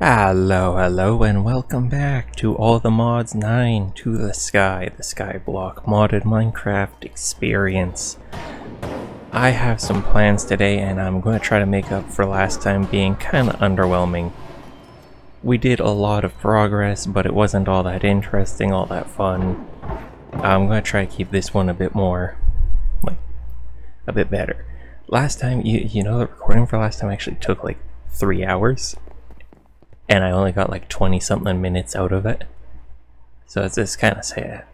Hello, and welcome back to All the Mods 9 to the Skyblock modded Minecraft experience. I have some plans today, and I'm going to try to make up for last time being kind of underwhelming. We did a lot of progress, but it wasn't all that interesting, all that fun. I'm going to try to keep this one a bit more, a bit better. Last time, you know, the recording for last time actually took like 3 hours. And I only got like 20 something minutes out of it. So it's kind of sad.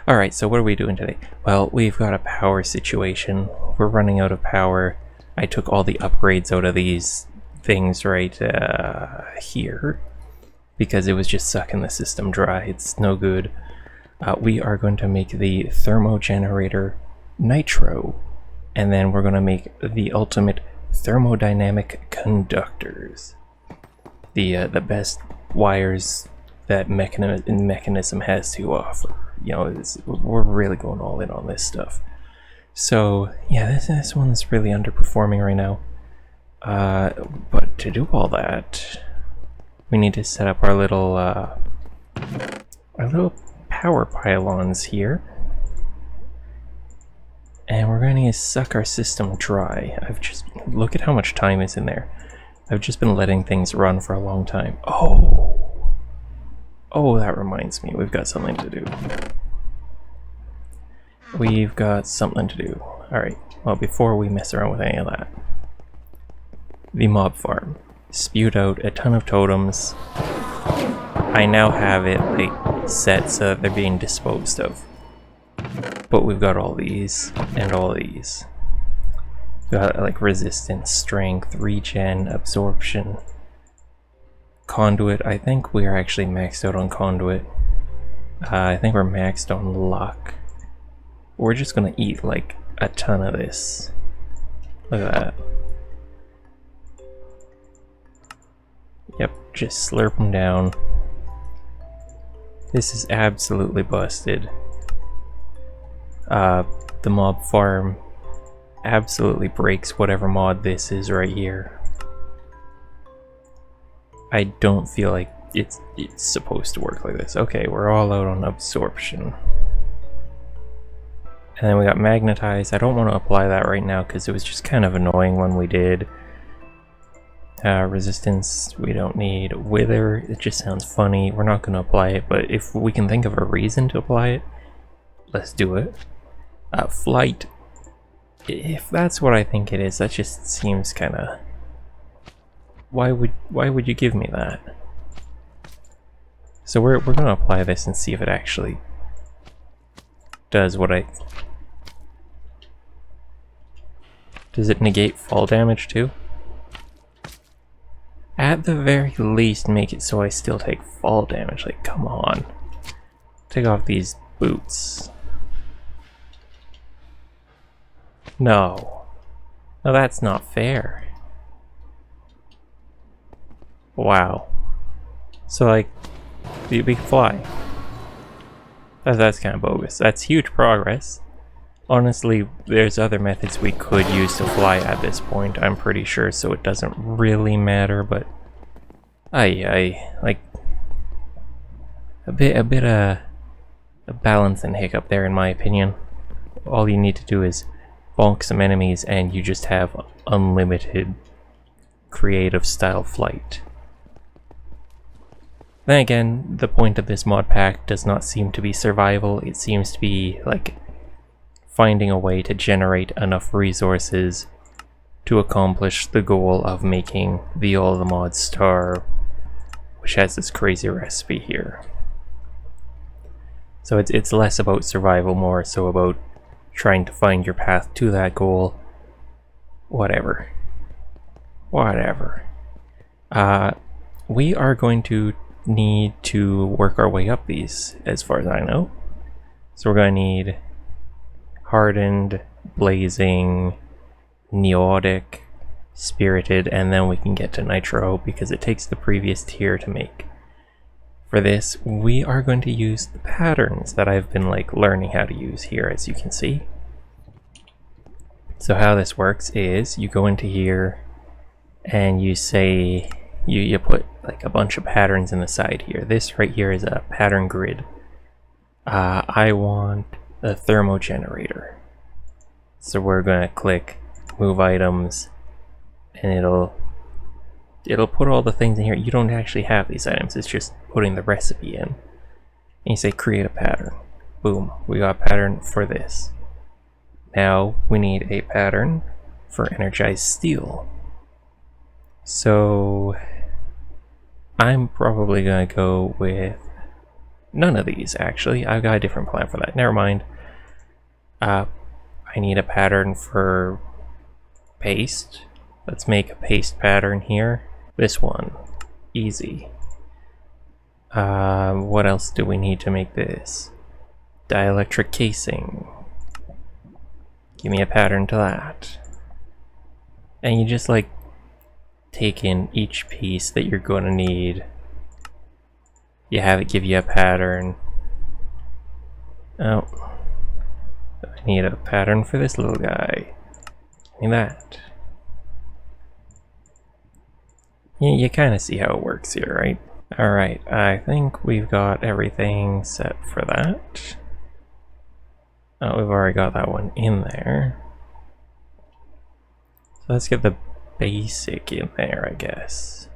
Alright, so what are we doing today? Well, we've got a power situation. We're running out of power. I took all the upgrades out of these things right here. Because it was just sucking the system dry. It's no good. We are going to make the thermo generator Nitro. And then we're going to make the ultimate thermodynamic conductors. The best wires that mechanism has to offer. You know, we're really going all in on this stuff. So yeah, this one's really underperforming right now. But to do all that, we need to set up our little power pylons here, and we're going to suck our system dry. Look at how much time is in there. I've just been letting things run for a long time. Oh, that reminds me. We've got something to do. Alright, well, before we mess around with any of that, the mob farm spewed out a ton of totems. I now have it like set so that they're being disposed of. But we've got all these and all these. Got like resistance, strength, regen, absorption, conduit. I think we are actually maxed out on conduit. I think we're maxed on luck. We're just gonna eat like a ton of this. Look at that. Yep, just slurp them down. This is absolutely busted. The mob farm absolutely breaks whatever mod this is right here. I don't feel like it's supposed to work like this. Okay, we're all out on absorption. And then we got magnetize. I don't want to apply that right now because it was just kind of annoying when we did. Resistance, we don't need. Wither, it just sounds funny. We're not going to apply it, but if we can think of a reason to apply it, let's do it. Flight. If that's what I think it is, that just seems kind of... Why would you give me that? So we're gonna apply this and see if it actually does what I... Does it negate fall damage too? At the very least, make it so I still take fall damage. Like, come on. Take off these boots. No, that's not fair. Wow. So like, we can fly. That's kind of bogus. That's huge progress. Honestly, there's other methods we could use to fly at this point, I'm pretty sure, so it doesn't really matter, but... like... A bit of a balance and hiccup there, in my opinion. All you need to do is bonk some enemies and you just have unlimited creative style flight. Then again, the point of this mod pack does not seem to be survival. It seems to be like finding a way to generate enough resources to accomplish the goal of making the All the Mods star, which has this crazy recipe here. So it's less about survival, more so about trying to find your path to that goal. Whatever. We are going to need to work our way up these, as far as I know. So we're going to need hardened, blazing, neotic, spirited, and then we can get to nitro because it takes the previous tier to make. For this, we are going to use the patterns that I've been like learning how to use here, as you can see. So how this works is you go into here and you say you put like a bunch of patterns in the side here. This right here is a pattern grid. I want a thermo generator. So we're gonna click move items, and it'll put all the things in here. You don't actually have these items, it's just putting the recipe in. And you say create a pattern. Boom, we got a pattern for this. Now we need a pattern for energized steel. So I'm probably gonna go with none of these actually. I've got a different plan for that. Never mind. I need a pattern for paste. Let's make a paste pattern here. This one. Easy. What else do we need to make this? Dielectric casing. Give me a pattern to that. And you just like take in each piece that you're going to need. You have it give you a pattern. Oh. I need a pattern for this little guy. Give me that. You kind of see how it works here, right? Alright, I think we've got everything set for that. Oh, we've already got that one in there. So let's get the basic in there, I guess.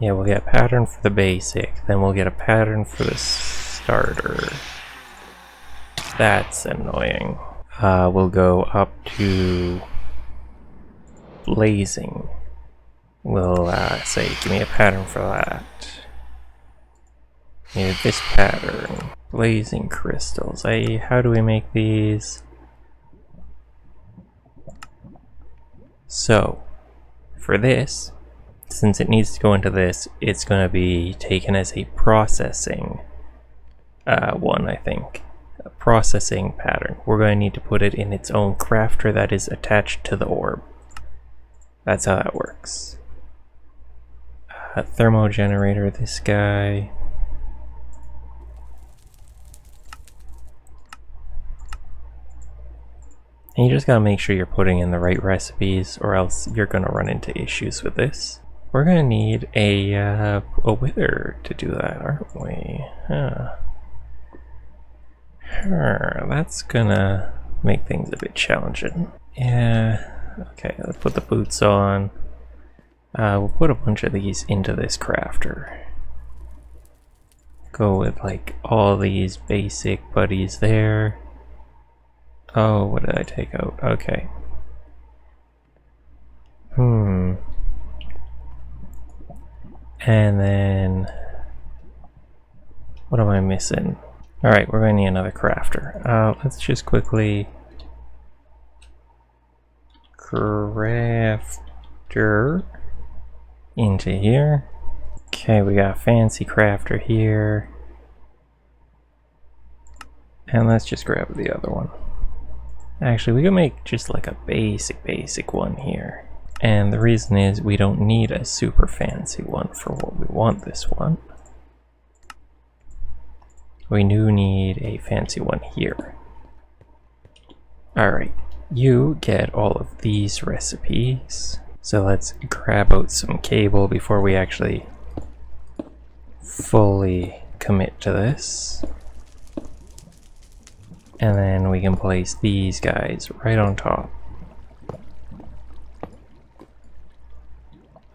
Yeah, we'll get a pattern for the basic, then we'll get a pattern for the starter. That's annoying. We'll go up to blazing. We'll say, give me a pattern for that. Need this pattern. Blazing crystals. How do we make these? So, for this, since it needs to go into this, it's going to be taken as a processing one, I think. A processing pattern. We're going to need to put it in its own crafter that is attached to the orb. That's how that works. Thermo generator, this guy. And you just gotta make sure you're putting in the right recipes, or else you're gonna run into issues with this. We're gonna need a wither to do that, aren't we? That's gonna make things a bit challenging. Yeah, okay, let's put the boots on. We'll put a bunch of these into this crafter. Go with like all these basic buddies there. Oh, what did I take out? Okay. And then what am I missing? Alright, we're going to need another crafter. Let's just quickly crafter into here. Okay, we got a fancy crafter here. And let's just grab the other one. Actually, we can make just like a basic one here. And the reason is we don't need a super fancy one for what we want this one. We do need a fancy one here. Alright, you get all of these recipes. So let's grab out some cable before we actually fully commit to this. And then we can place these guys right on top.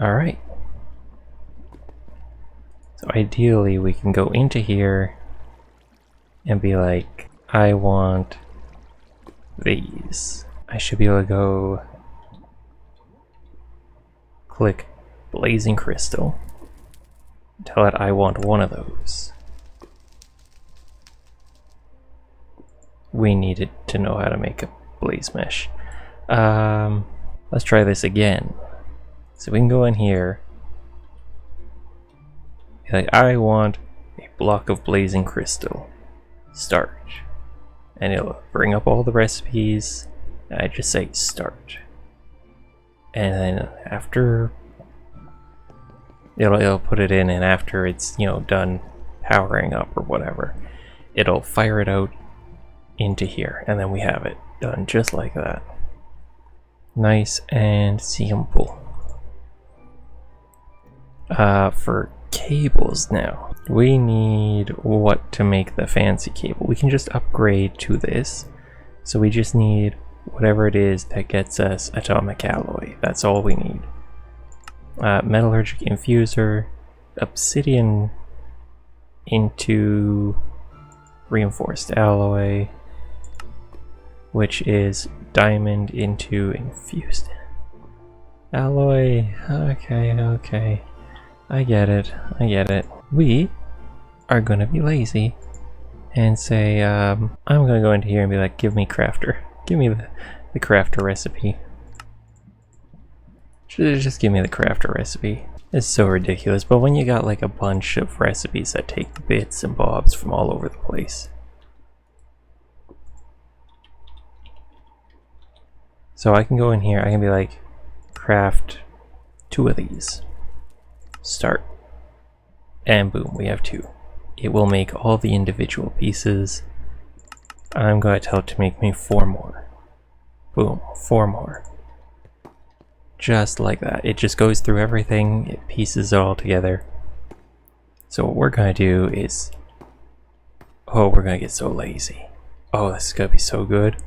Alright. So ideally we can go into here and be like, I want these. I should be able to go click blazing crystal. Tell it I want one of those. We needed to know how to make a blaze mesh. Let's try this again. So we can go in here. Be like, I want a block of blazing crystal. Start. And it'll bring up all the recipes. And I just say start. And then after it'll put it in, and after it's, you know, done powering up or whatever, it'll fire it out into here, and then we have it done just like that. Nice and simple. For cables now, we need what to make the fancy cable. We can just upgrade to this. So we just need whatever it is that gets us atomic alloy. That's all we need. Metallurgic infuser, obsidian into reinforced alloy, which is diamond into infused alloy. Okay. I get it. We are gonna be lazy and say, I'm gonna go into here and be like, give me crafter. Give me the crafter recipe. Just give me the crafter recipe. It's so ridiculous, but when you got like a bunch of recipes that take bits and bobs from all over the place. So I can go in here, I can be like, craft 2 of these. Start. And boom, we have 2. It will make all the individual pieces. I'm going to tell it to make me 4 more. Boom, 4 more. Just like that. It just goes through everything, it pieces it all together. So what we're going to do is... Oh, we're going to get so lazy. Oh, this is going to be so good.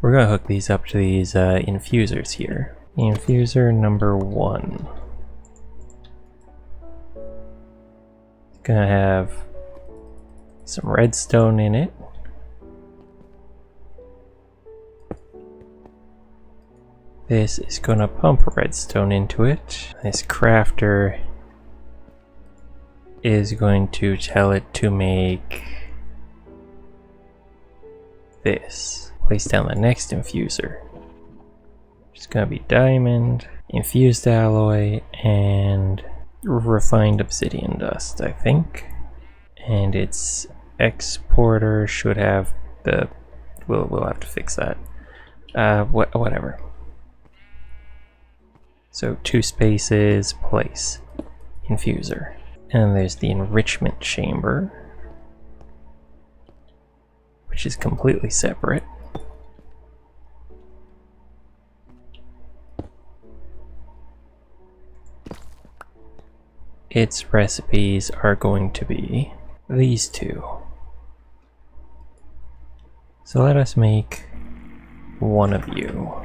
We're going to hook these up to these infusers here. Infuser number 1. It's going to have some redstone in it. This is going to pump redstone into it. This crafter is going to tell it to make this. Place down the next infuser. It's going to be diamond, infused alloy, and refined obsidian dust, I think. And its exporter should have the... We'll have to fix that. Whatever. So 2 spaces, place, infuser. And there's the enrichment chamber, which is completely separate. Its recipes are going to be these 2. So let us make one of you.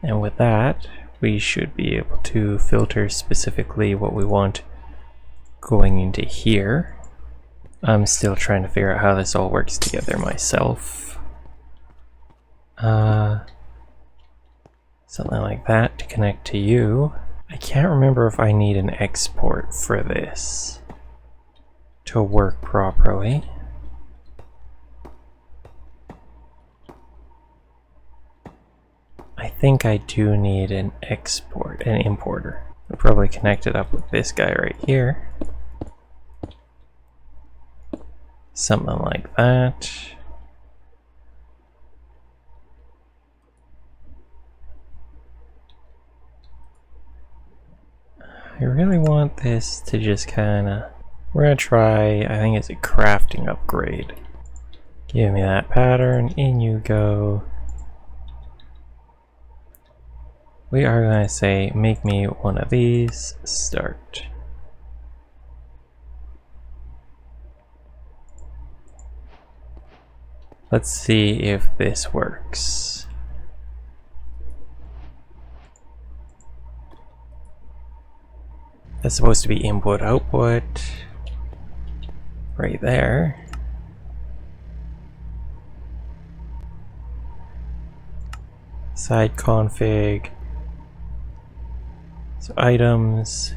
And with that, we should be able to filter specifically what we want going into here. I'm still trying to figure out how this all works together myself. Something like that to connect to you. I can't remember if I need an export for this to work properly. I think I do need an importer. I'll probably connect it up with this guy right here. Something like that. I really want this to just kinda... We're gonna try, I think it's a crafting upgrade. Give me that pattern, in you go. We are going to say, make me one of these, start. Let's see if this works. That's supposed to be input output right there. Side config. So items,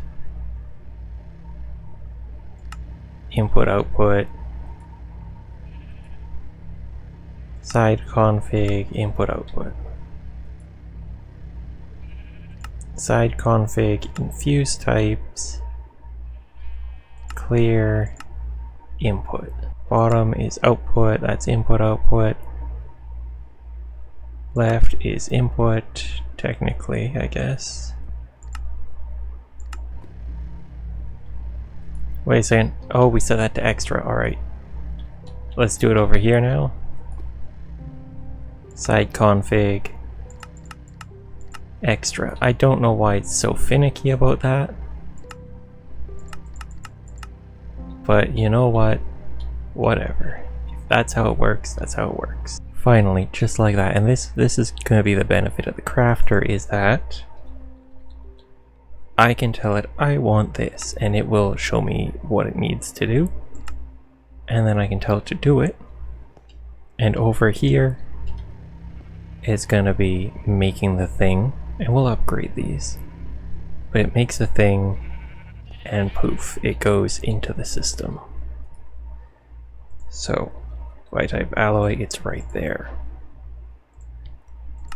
input output, side config, input output, side config, infuse types, clear, input. Bottom is output, that's input output. Left is input, technically, I guess. Wait a second. Oh, we set that to extra. Alright. Let's do it over here now. Side config. Extra. I don't know why it's so finicky about that. But you know what? Whatever. If that's how it works, that's how it works. Finally, just like that. And this is going to be the benefit of the crafter, is that I can tell it I want this, and it will show me what it needs to do. And then I can tell it to do it. And over here, it's going to be making the thing, and we'll upgrade these. But it makes the thing, and poof, it goes into the system. So, if I type alloy, it's right there.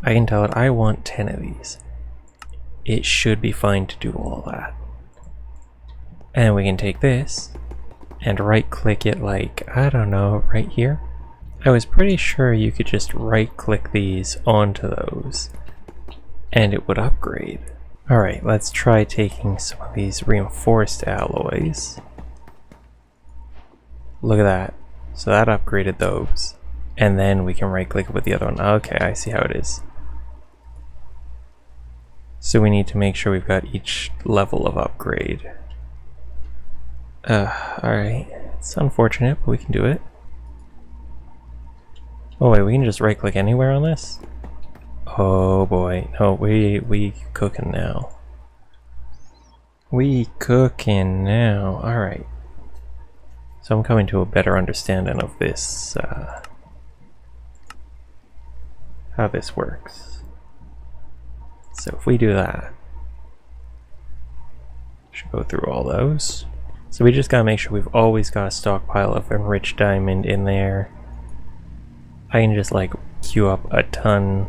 I can tell it I want 10 of these. It should be fine to do all that. And we can take this and right click it, like, I don't know, right here. I was pretty sure you could just right click these onto those and it would upgrade. Alright, let's try taking some of these reinforced alloys. Look at that. So that upgraded those. And then we can right click it with the other one. Okay, I see how it is. So we need to make sure we've got each level of upgrade. Alright. It's unfortunate, but we can do it. Oh wait, we can just right click anywhere on this? Oh boy. No, we cooking now. We cooking now. Alright. So I'm coming to a better understanding of this, how this works. So if we do that, should go through all those. So we just gotta make sure we've always got a stockpile of enriched diamond in there. I can just like queue up a ton.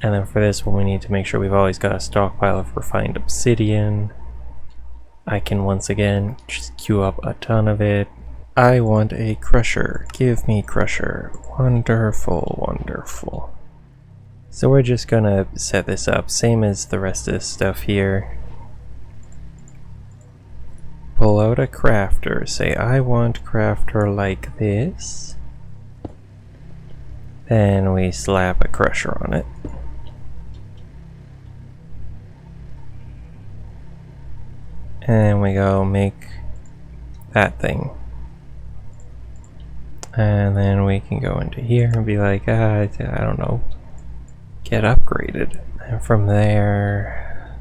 And then for this one we need to make sure we've always got a stockpile of refined obsidian. I can once again just queue up a ton of it. I want a crusher. Give me crusher. Wonderful, wonderful. So we're just gonna set this up, same as the rest of this stuff here. Pull out a crafter. Say I want crafter like this. Then we slap a crusher on it. And we go make that thing. And then we can go into here and be like, I don't know, get upgraded. And from there,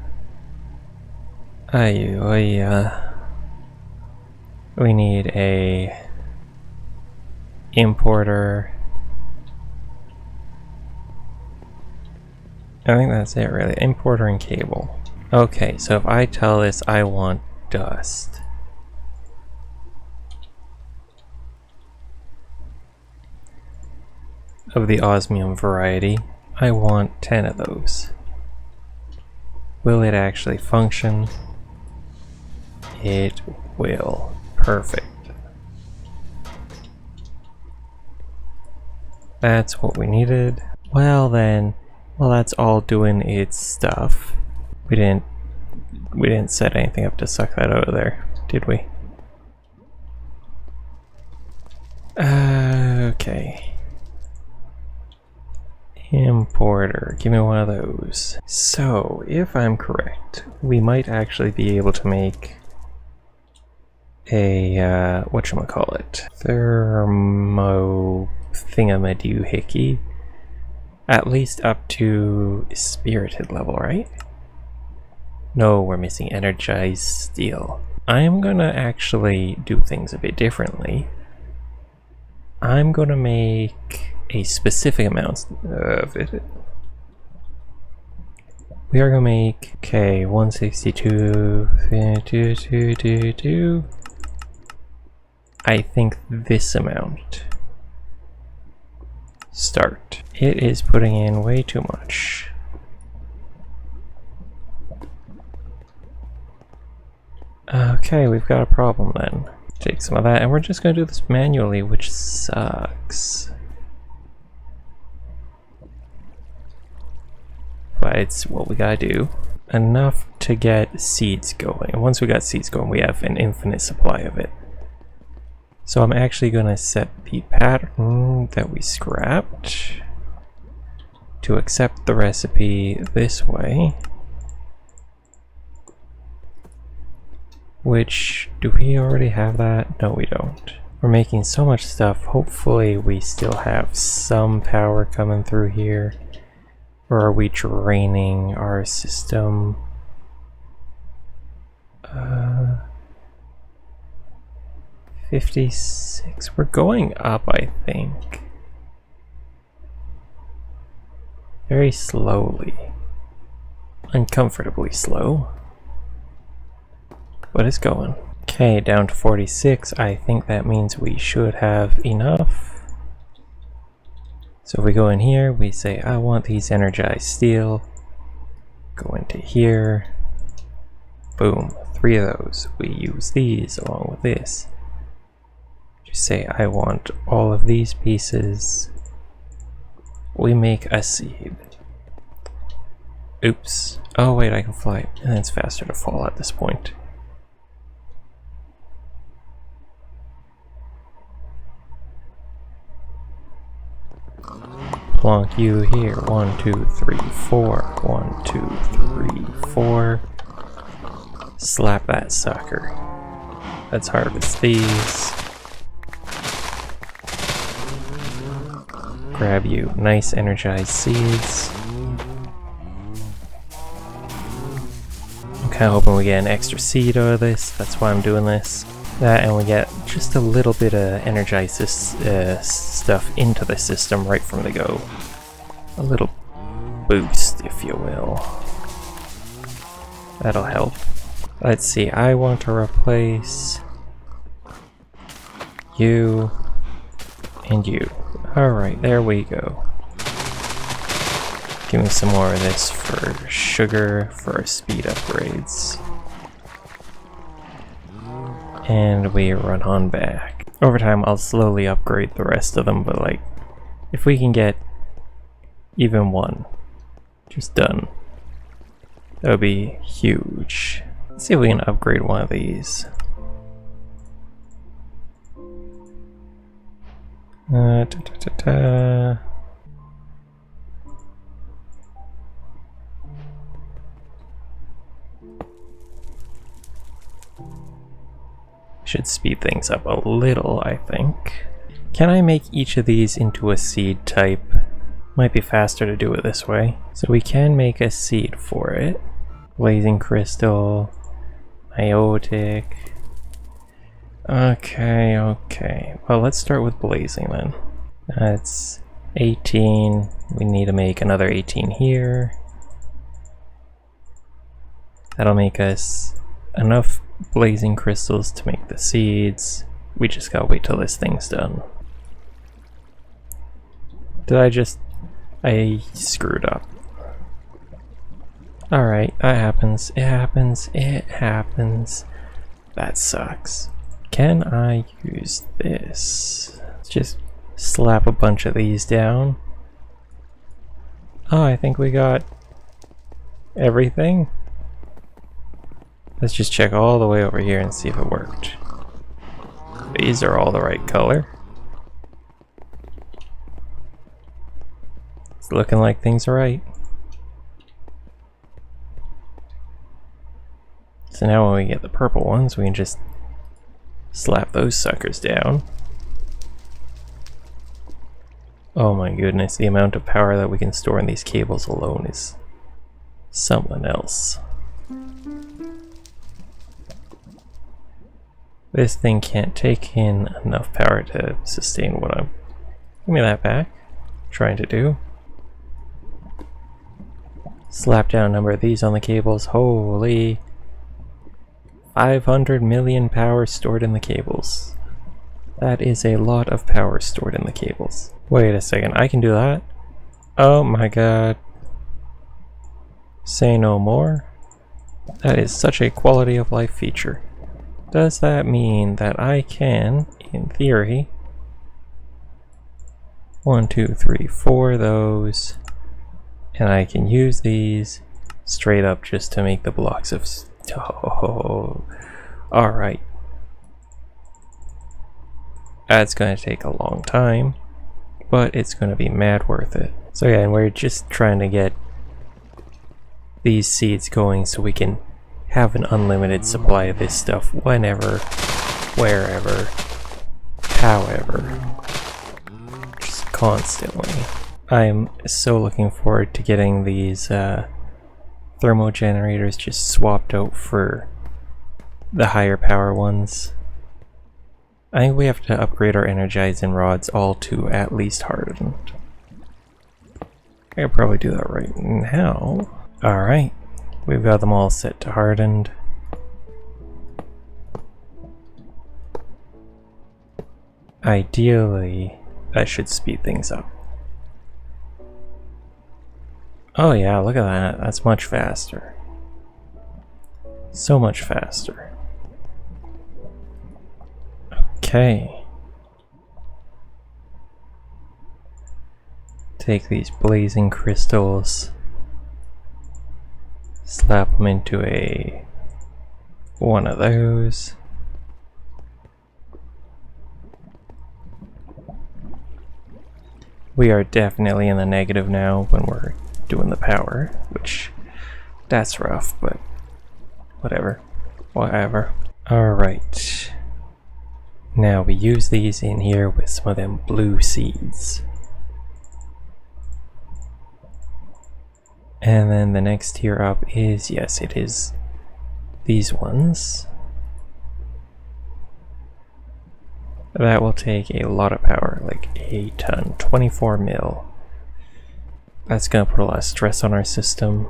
we need a importer. I think that's it really, importer and cable. Okay, so if I tell this I want dust. Of the osmium variety, I want 10 of those. Will it actually function? It will. Perfect. That's what we needed. Well then, while that's all doing its stuff, we didn't set anything up to suck that out of there, did we? Okay. Importer, give me one of those. So, if I'm correct, we might actually be able to make a, whatchamacallit, thermo thingamadoohickey, at least up to spirited level, right? No, we're missing energized steel. I'm gonna actually do things a bit differently. I'm gonna make a specific amount of it. We are gonna make, okay, 162, I think this amount. Start. It is putting in way too much. Okay, we've got a problem then. Take some of that, and we're just gonna do this manually, which sucks. But it's what we gotta do. Enough to get seeds going. And once we got seeds going, we have an infinite supply of it. So I'm actually gonna set the pattern that we scrapped to accept the recipe this way. Which, do we already have that? No, we don't. We're making so much stuff. Hopefully we still have some power coming through here. Or are we draining our system? 56. We're going up, I think. Very slowly. Uncomfortably slow. But it's going. Okay, down to 46. I think that means we should have enough. So if we go in here, we say, I want these energized steel. Go into here. Boom. 3 of those. We use these along with this. Just say, I want all of these pieces. We make a seed. Oops. Oh wait, I can fly. And it's faster to fall at this point. Plonk you here. 1, 2, 3, 4. 1, 2, 3, 4. Slap that sucker. Let's harvest these. Grab you nice energized seeds. I'm kind of hoping we get an extra seed out of this. That's why I'm doing this. That, and we get just a little bit of energized stuff into the system right from the go. A little boost, if you will. That'll help. Let's see, I want to replace you and you. Alright, there we go. Give me some more of this for sugar for our speed upgrades. And we run on back. Over time, I'll slowly upgrade the rest of them, but like, if we can get even one just done, that would be huge. Let's see if we can upgrade one of these. Should speed things up a little, I think. Can I make each of these into a seed type? Might be faster to do it this way. So we can make a seed for it. Blazing crystal, iotic. Okay. Well, let's start with blazing then. That's 18. We need to make another 18 here. That'll make us enough blazing crystals to make the seeds. We just gotta wait till this thing's done. I screwed up. Alright, that happens. It happens. That sucks. Can I use this? Let's just slap a bunch of these down. Oh, I think we got everything. Let's just check all the way over here and see if it worked. These are all the right color. It's looking like things are right. So now when we get the purple ones, we can just slap those suckers down. Oh my goodness, the amount of power that we can store in these cables alone is something else. This thing can't take in enough power to sustain what I'm... Give me that back. Trying to do. Slap down a number of these on the cables. Holy... 500 million power stored in the cables. That is a lot of power stored in the cables. Wait a second, I can do that? Oh my god. Say no more. That is such a quality of life feature. Does that mean that I can, in theory, 1, 2, 3, 4 of those, and I can use these straight up just to make the blocks of... Oh, alright. That's going to take a long time, but it's going to be mad worth it. So yeah, and we're just trying to get these seeds going so we can have an unlimited supply of this stuff whenever, wherever, however, just constantly. I'm so looking forward to getting these thermo generators just swapped out for the higher power ones. I think we have to upgrade our energizing rods all to at least hardened. I could probably do that right now. Alright, we've got them all set to hardened. Ideally, that should speed things up. Oh yeah, look at that. That's much faster. So much faster. Okay. Take these blazing crystals, slap them into one of those. We are definitely in the negative now when we're doing the power, which that's rough, but whatever. Alright. Now we use these in here with some of them blue seeds. And then the next tier up is, yes, it is these ones. That will take a lot of power, like a ton, 24 mil. That's gonna put a lot of stress on our system.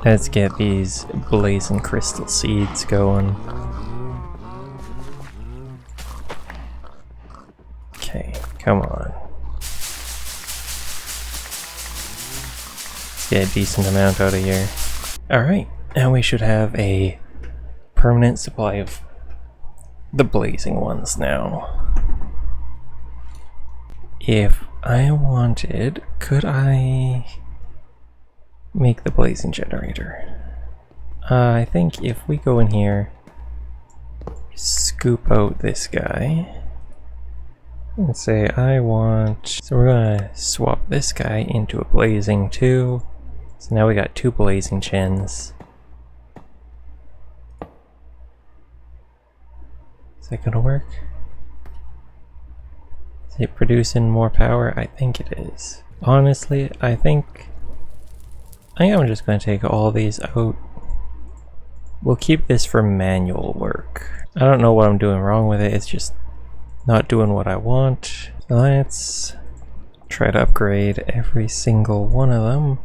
Let's get these blazing crystal seeds going. Okay, come on. Let's get a decent amount out of here. Alright, now we should have a permanent supply of the blazing ones now. If I wanted, could I make the blazing generator? I think if we go in here, scoop out this guy, and say I want, so we're gonna swap this guy into a blazing too. So now we got 2 blazing gens. Is that gonna work? Is it producing more power? I think it is. Honestly, I think I'm just going to take all these out. We'll keep this for manual work. I don't know what I'm doing wrong with it, it's just not doing what I want. So let's try to upgrade every single one of them.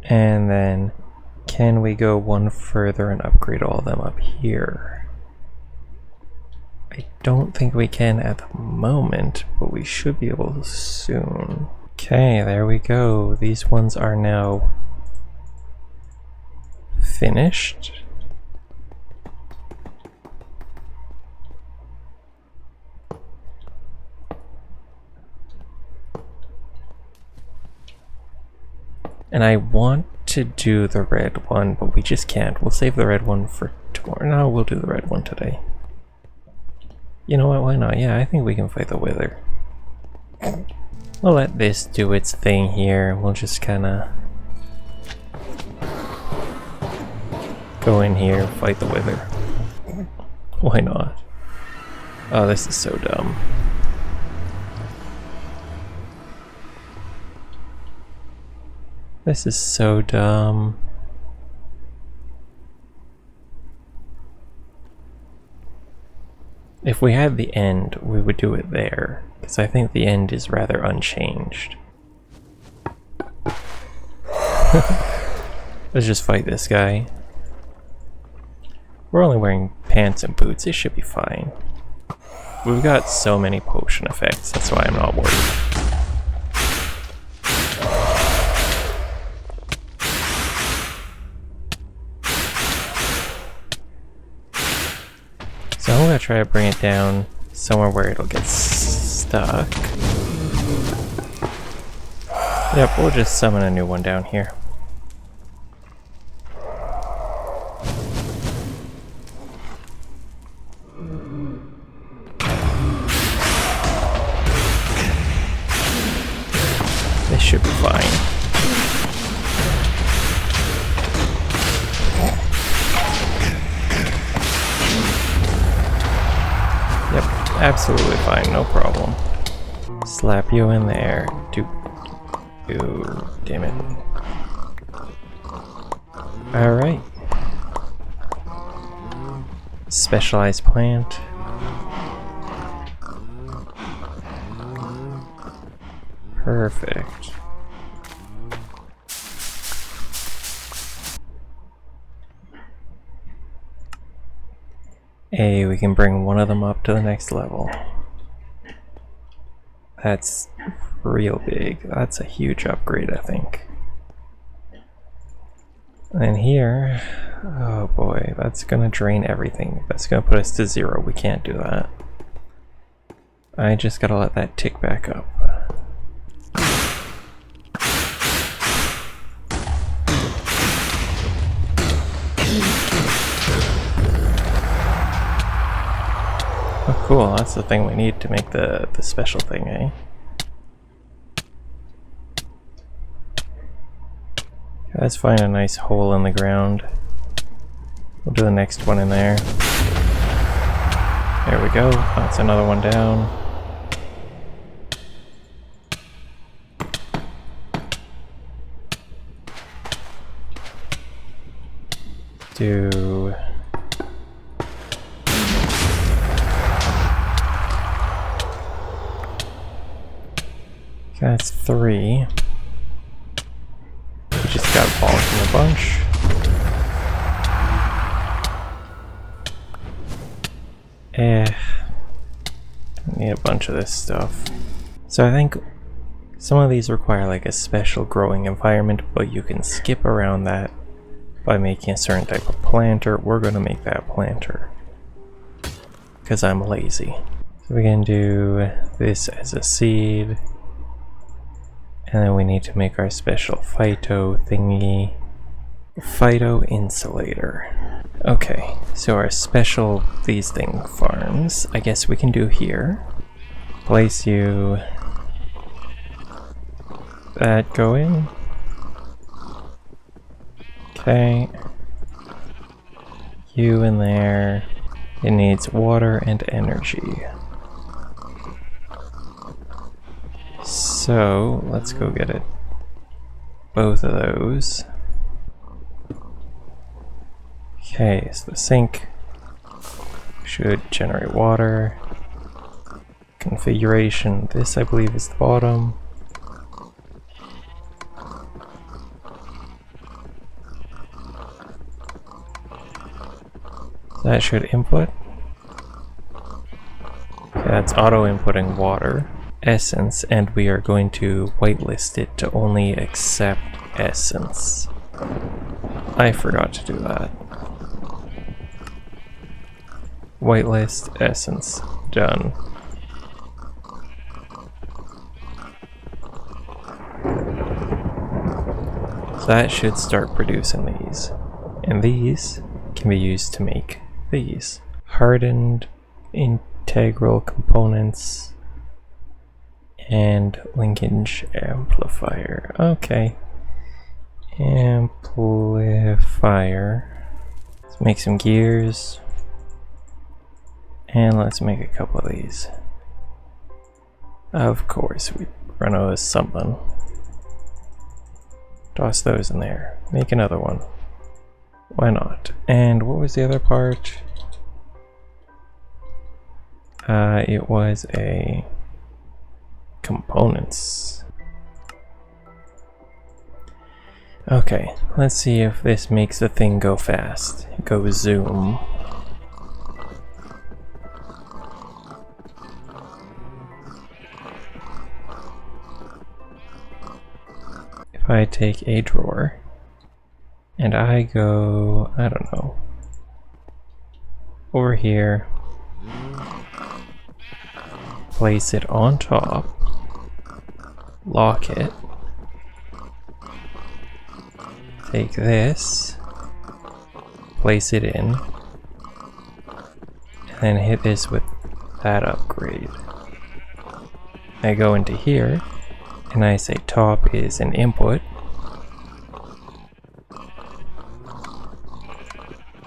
And then, can we go one further and upgrade all of them up here? I don't think we can at the moment, but we should be able to soon. Okay, there we go. These ones are now finished. And I want to do the red one, but we just can't. We'll save the red one for tomorrow. No, we'll do the red one today. You know what, why not? Yeah, I think we can fight the Wither. We'll let this do its thing here. We'll just kinda go in here, fight the Wither. Why not? Oh, this is so dumb. This is so dumb. If we had the end, we would do it there, because I think the end is rather unchanged. Let's just fight this guy. We're only wearing pants and boots, it should be fine. We've got so many potion effects, that's why I'm not worried. So I'm gonna try to bring it down somewhere where it'll get stuck. Yep, we'll just summon a new one down here. This should be fine. Yep, absolutely fine, no problem. Slap you in there. Ooh, damn it. Alright. Specialized plant. Perfect. Hey, we can bring one of them up to the next level. That's real big. That's a huge upgrade, I think. And here, oh boy, that's gonna drain everything. That's gonna put us to 0. We can't do that. I just gotta let that tick back up. Oh cool, that's the thing we need to make the special thing, eh? Let's find a nice hole in the ground. We'll do the next one in there. There we go. That's another one down. Do... That's 3. We just got balls in a bunch. Need a bunch of this stuff. So I think some of these require like a special growing environment, but you can skip around that by making a certain type of planter. We're gonna make that planter because I'm lazy. So we can do this as a seed. And then we need to make our special phyto thingy. Phyto insulator. Okay, so our special these thing farms, I guess we can do here. Place you. That go in. Okay. You in there. It needs water and energy. So, let's go get it. Both of those. Okay, so the sink should generate water. Configuration, this I believe is the bottom. That should input. Okay, that's auto-inputting water. Essence, and we are going to whitelist it to only accept essence. I forgot to do that. Whitelist essence. Done. So that should start producing these. And these can be used to make these. Hardened integral components and linkage amplifier. Okay. Amplifier. Let's make some gears. And let's make a couple of these. Of course, we run out of something. Toss those in there. Make another one. Why not? And what was the other part? It was a components. Okay, let's see if this makes the thing go fast. Go zoom. If I take a drawer and I go, I don't know, over here, place it on top, lock it, take this, place it in, and then hit this with that upgrade. I go into here, and I say top is an input.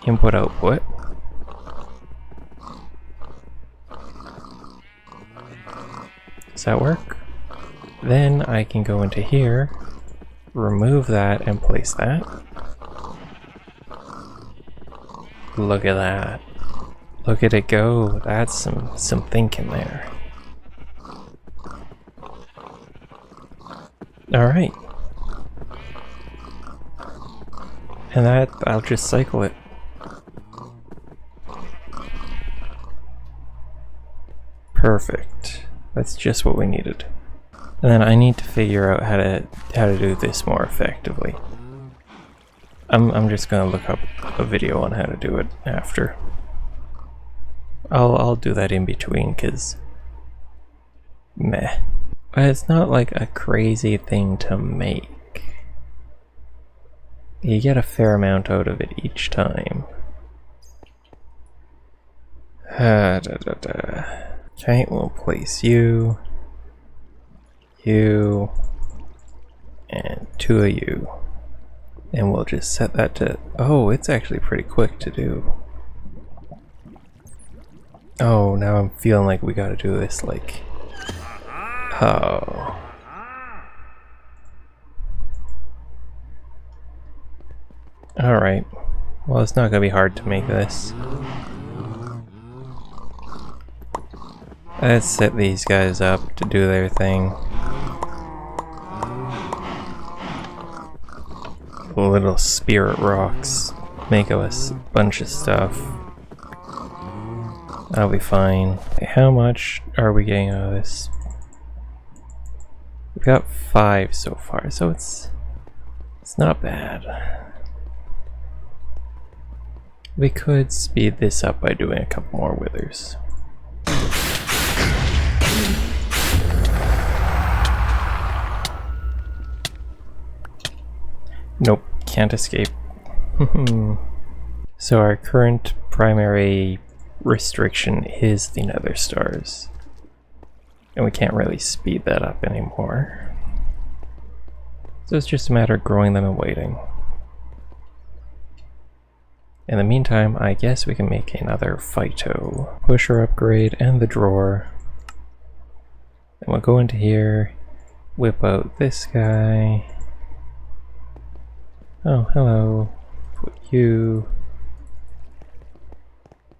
Input output. Does that work? Then I can go into here, remove that and place that. Look at that. Look at it go. That's some thinking there. Alright. And I'll just cycle it. Perfect. That's just what we needed. And then I need to figure out how to do this more effectively. I'm just gonna look up a video on how to do it after. I'll do that in between, cause meh. But it's not like a crazy thing to make. You get a fair amount out of it each time. Okay, we'll place you, and 2 of you. And we'll just set that to... Oh, it's actually pretty quick to do. Oh, now I'm feeling like we gotta do this like... Oh. Alright. Well, it's not gonna be hard to make this. Let's set these guys up to do their thing. Little spirit rocks make us a bunch of stuff. That'll be fine. How much are we getting out of this? We've got 5 so far, so it's not bad. We could speed this up by doing a couple more withers. Nope, can't escape. So our current primary restriction is the nether stars. And we can't really speed that up anymore. So it's just a matter of growing them and waiting. In the meantime, I guess we can make another Phyto. Pusher upgrade and the drawer. And we'll go into here, whip out this guy. Oh, hello. Put you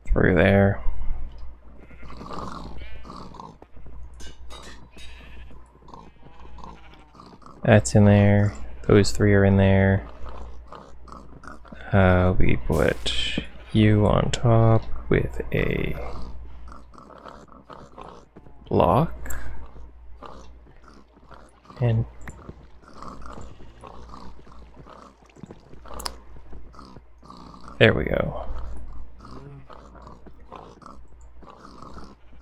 through there. That's in there. Those 3 are in there. We put you on top with a block. And there we go.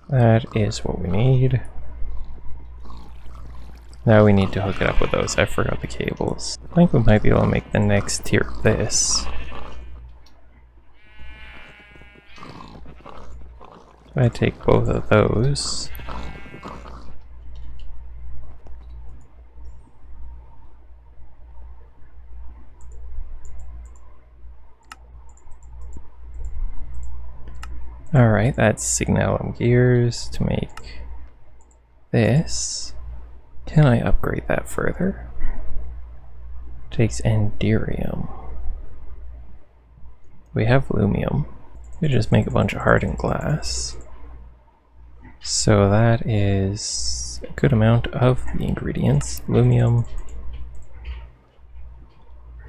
That is what we need. Now we need to hook it up with those. I forgot the cables. I think we might be able to make the next tier of this. I take both of those. Alright, that's signalum gears to make this. Can I upgrade that further? Takes enderium. We have lumium. We just make a bunch of hardened glass. So that is a good amount of the ingredients. Lumium.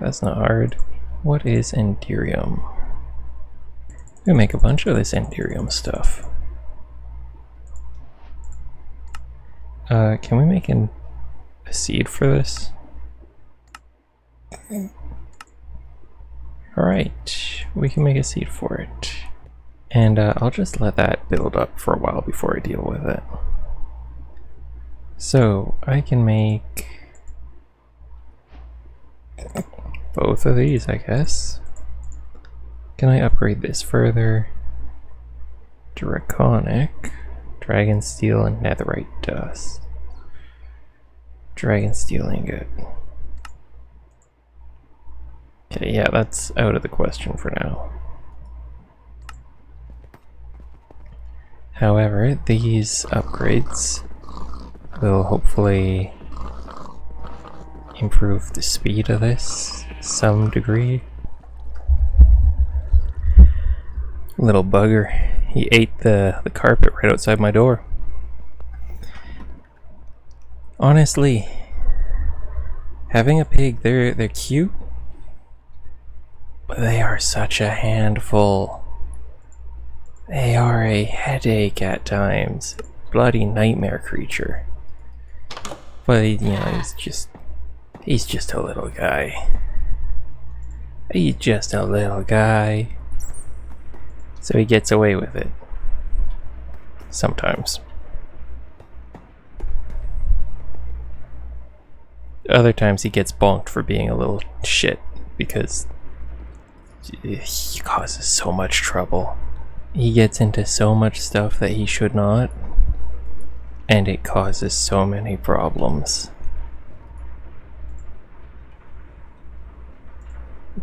That's not hard. What is enderium? We make a bunch of this enderium stuff. Can we make a seed for this? Alright, we can make a seed for it. And I'll just let that build up for a while before I deal with it. So, I can make Both of these, I guess. Can I upgrade this further? Draconic, Dragon Steel, and Netherite Dust. Dragon Steel ingot. Okay, yeah, that's out of the question for now. However, these upgrades will hopefully improve the speed of this some degree. Little bugger. He ate the carpet right outside my door. Honestly, having a pig, they're cute, but they are such a handful. They are a headache at times. Bloody nightmare creature. But you know, he's just a little guy. He's just a little guy. So he gets away with it. Sometimes. Other times he gets bonked for being a little shit because he causes so much trouble. He gets into so much stuff that he should not, and it causes so many problems.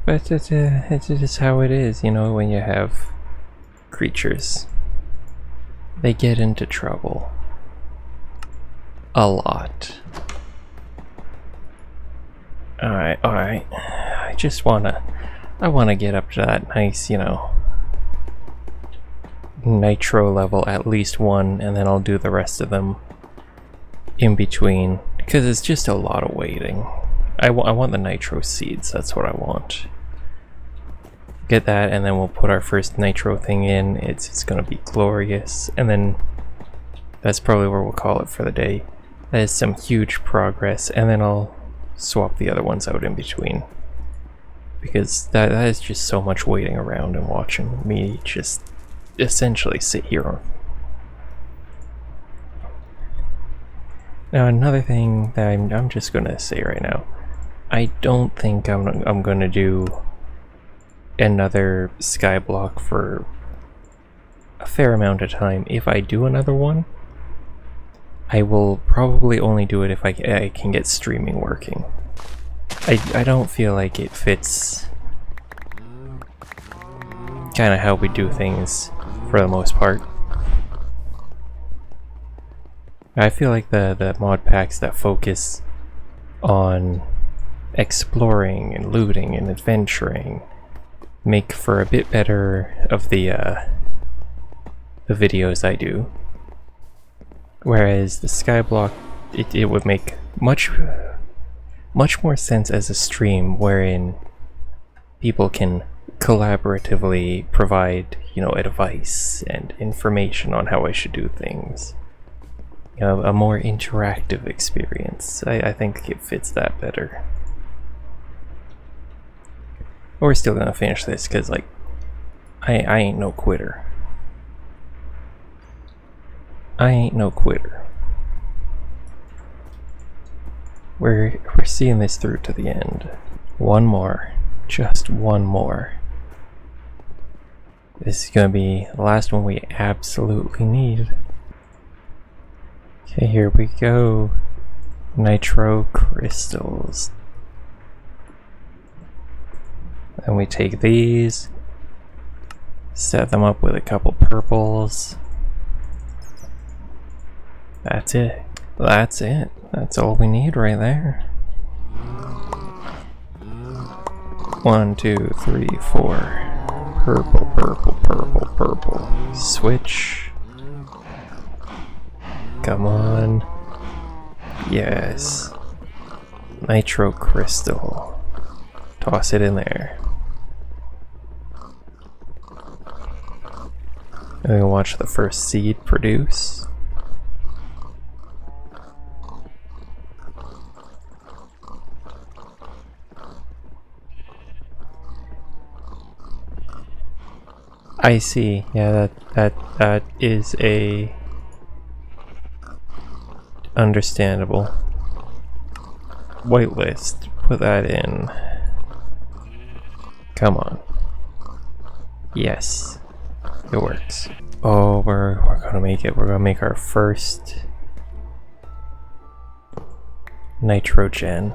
But it is how it is, you know, when you have creatures. They get into trouble. A lot. Alright. I wanna get up to that nice, you know, Nitro level, at least one, and then I'll do the rest of them in between, because it's just a lot of waiting. I want the Nitro seeds, that's what I want. Get that, and then we'll put our first Nitro thing in. It's gonna be glorious, and then that's probably where we'll call it for the day. That is some huge progress, and then I'll swap the other ones out in between, because that is just so much waiting around and watching me just essentially sit here. Now another thing that I'm just gonna say right now, I don't think I'm gonna do another Skyblock for a fair amount of time. If I do another one, I will probably only do it if I can get streaming working. I don't feel like it fits kind of how we do things for the most part. I feel like the mod packs that focus on exploring and looting and adventuring make for a bit better of the videos I do. Whereas the Skyblock, it would make much more sense as a stream wherein people can collaboratively provide, you know, advice and information on how I should do things. You know, a more interactive experience. I think it fits that better. But we're still gonna finish this because, like, I ain't no quitter. I ain't no quitter. We're seeing this through to the end. One more. Just one more. This is gonna be the last one we absolutely need. Okay, here we go. Nitro crystals. And we take these, set them up with a couple purples. That's it. That's it. That's all we need right there. 1, 2, 3, 4. Purple, purple, purple, purple. Switch. Come on. Yes. Nitro crystal. Toss it in there. And then watch the first seed produce. I see. Yeah, that is a understandable. Whitelist. Put that in. Come on. Yes. It works. Oh, we're gonna make it. We're gonna make our first nitrogen.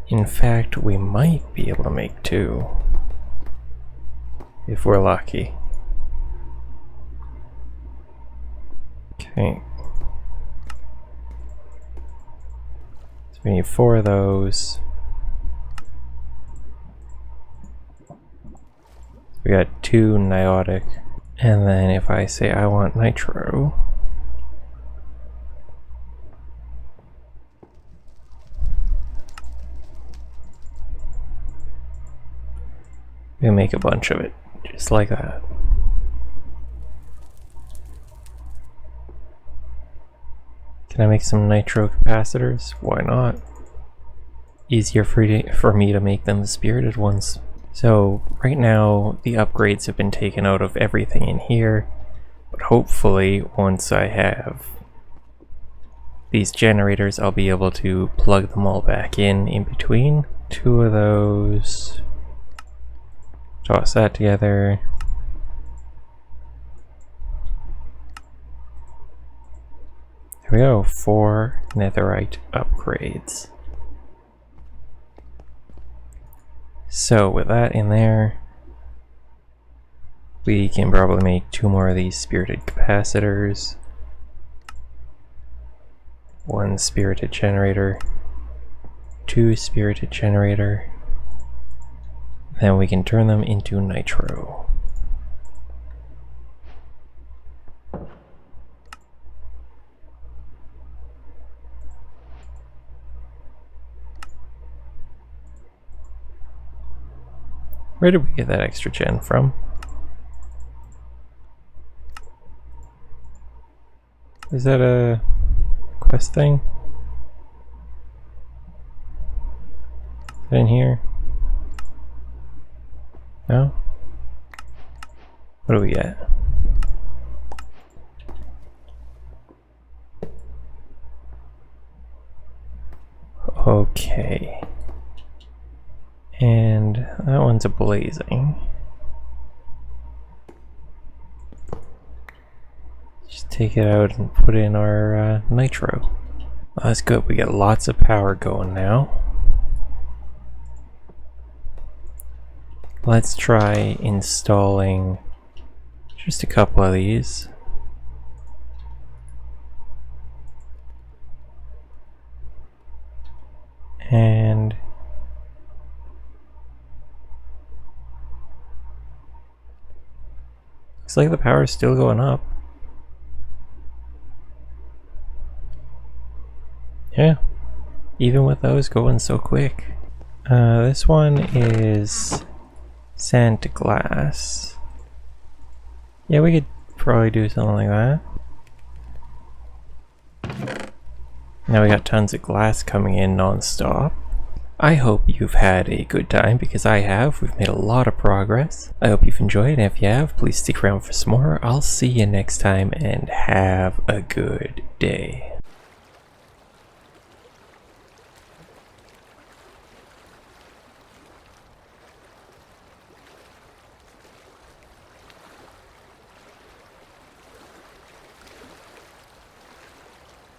In fact, we might be able to make 2. If we're lucky. Okay. So we need 4 of those. We got 2 niotic. And then if I say I want nitro, we'll make a bunch of it, just like that. Can I make some nitro capacitors? Why not? Easier for me to make than the spirited ones. So right now the upgrades have been taken out of everything in here, but hopefully once I have these generators I'll be able to plug them all back in between. 2 of those. Toss that together. There we go, 4 netherite upgrades. So with that in there, we can probably make 2 more of these spirited capacitors. 1 spirited generator, 2 spirited generator. Then we can turn them into nitro. Where did we get that extra gen from? Is that a quest thing? Is that in here? No? What do we get? Okay. And that one's a blazing. Just take it out and put in our nitro. Well, that's good, we got lots of power going now. Let's try installing just a couple of these. And looks like the power is still going up. Yeah, even with those going so quick. This one is sand to glass. Yeah, we could probably do something like that. Now we got tons of glass coming in non-stop. I hope you've had a good time, because I have. We've made a lot of progress. I hope you've enjoyed, and if you have, please stick around for some more. I'll see you next time, and have a good day.